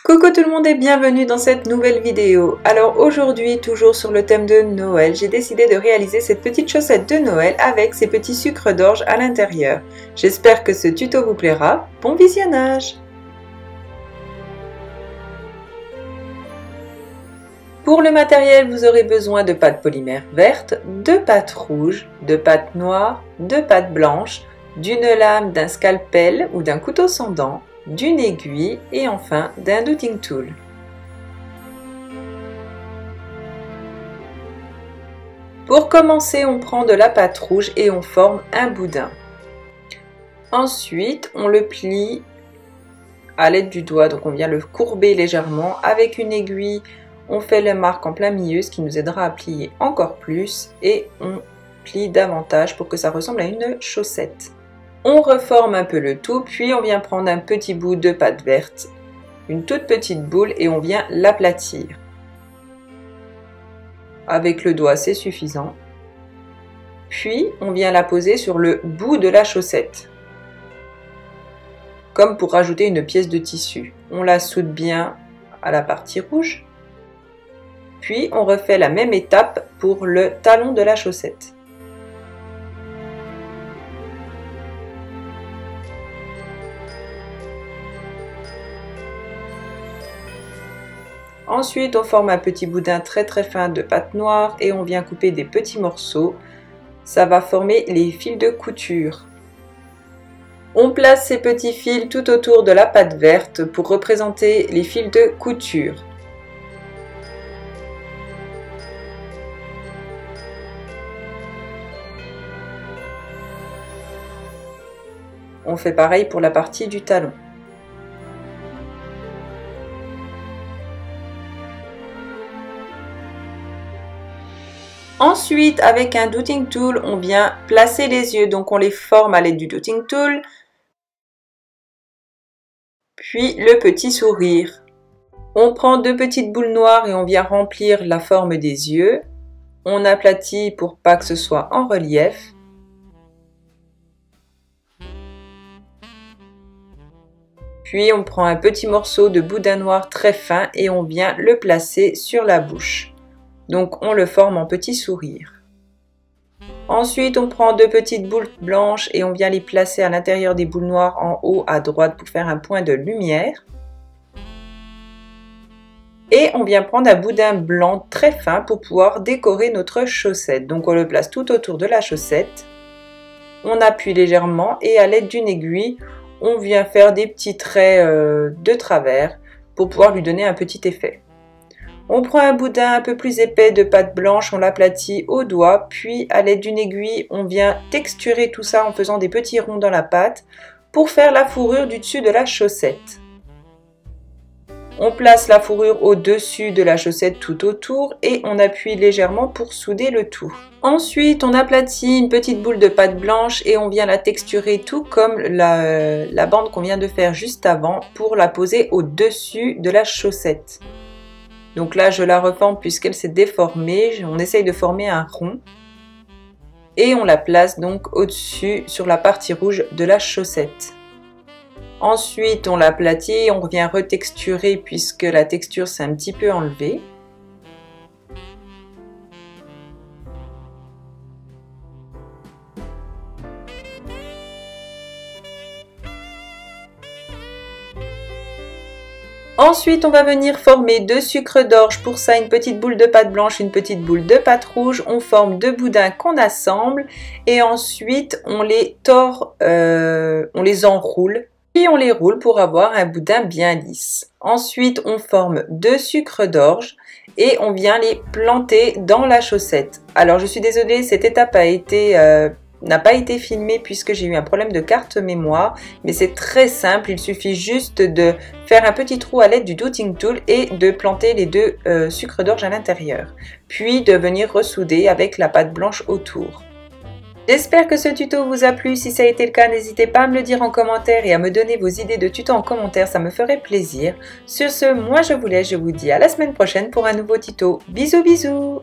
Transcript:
Coucou tout le monde et bienvenue dans cette nouvelle vidéo. Alors aujourd'hui, toujours sur le thème de Noël, j'ai décidé de réaliser cette petite chaussette de Noël avec ces petits sucres d'orge à l'intérieur. J'espère que ce tuto vous plaira. Bon visionnage! Pour le matériel, vous aurez besoin de pâte polymère verte, de pâte rouge, de pâte noire, de pâte blanche, d'une lame, d'un scalpel ou d'un couteau sans dents, d'une aiguille et enfin d'un douting tool. Pour commencer, on prend de la pâte rouge et on forme un boudin. Ensuite, on le plie à l'aide du doigt, donc on vient le courber légèrement. Avec une aiguille, on fait la marque en plein milieu, ce qui nous aidera à plier encore plus et on plie davantage pour que ça ressemble à une chaussette. On reforme un peu le tout, puis on vient prendre un petit bout de pâte verte, une toute petite boule et on vient l'aplatir. Avec le doigt, c'est suffisant. Puis on vient la poser sur le bout de la chaussette, comme pour rajouter une pièce de tissu. On la soude bien à la partie rouge. Puis on refait la même étape pour le talon de la chaussette. Ensuite, on forme un petit boudin très fin de pâte noire et on vient couper des petits morceaux. Ça va former les fils de couture. On place ces petits fils tout autour de la pâte verte pour représenter les fils de couture. On fait pareil pour la partie du talon. Ensuite, avec un douting tool, on vient placer les yeux, donc on les forme à l'aide du douting tool, puis le petit sourire. On prend deux petites boules noires et on vient remplir la forme des yeux. On aplatit pour pas que ce soit en relief. Puis on prend un petit morceau de boudin noir très fin et on vient le placer sur la bouche. Donc on le forme en petit sourire. Ensuite on prend deux petites boules blanches et on vient les placer à l'intérieur des boules noires en haut à droite pour faire un point de lumière. Et on vient prendre un boudin blanc très fin pour pouvoir décorer notre chaussette. Donc on le place tout autour de la chaussette. On appuie légèrement et à l'aide d'une aiguille, on vient faire des petits traits de travers pour pouvoir lui donner un petit effet. On prend un boudin un peu plus épais de pâte blanche, on l'aplatit au doigt, puis à l'aide d'une aiguille, on vient texturer tout ça en faisant des petits ronds dans la pâte pour faire la fourrure du dessus de la chaussette. On place la fourrure au-dessus de la chaussette tout autour et on appuie légèrement pour souder le tout. Ensuite, on aplatit une petite boule de pâte blanche et on vient la texturer tout comme la bande qu'on vient de faire juste avant pour la poser au-dessus de la chaussette. Donc là, je la reforme puisqu'elle s'est déformée. On essaye de former un rond. Et on la place donc au-dessus sur la partie rouge de la chaussette. Ensuite, on l'aplatit, on revient retexturer puisque la texture s'est un petit peu enlevée. Ensuite, on va venir former deux sucres d'orge. Pour ça, une petite boule de pâte blanche, une petite boule de pâte rouge. On forme deux boudins qu'on assemble et ensuite on les tord, on les enroule. Puis on les roule pour avoir un boudin bien lisse. Ensuite, on forme deux sucres d'orge et on vient les planter dans la chaussette. Alors, je suis désolée, cette étape n'a pas été filmée puisque j'ai eu un problème de carte mémoire, mais c'est très simple, il suffit juste de faire un petit trou à l'aide du douting tool et de planter les deux sucres d'orge à l'intérieur, puis de venir ressouder avec la pâte blanche autour. J'espère que ce tuto vous a plu. Si ça a été le cas, n'hésitez pas à me le dire en commentaire et à me donner vos idées de tuto en commentaire, ça me ferait plaisir. Sur ce, moi je vous laisse, je vous dis à la semaine prochaine pour un nouveau tuto. Bisous bisous!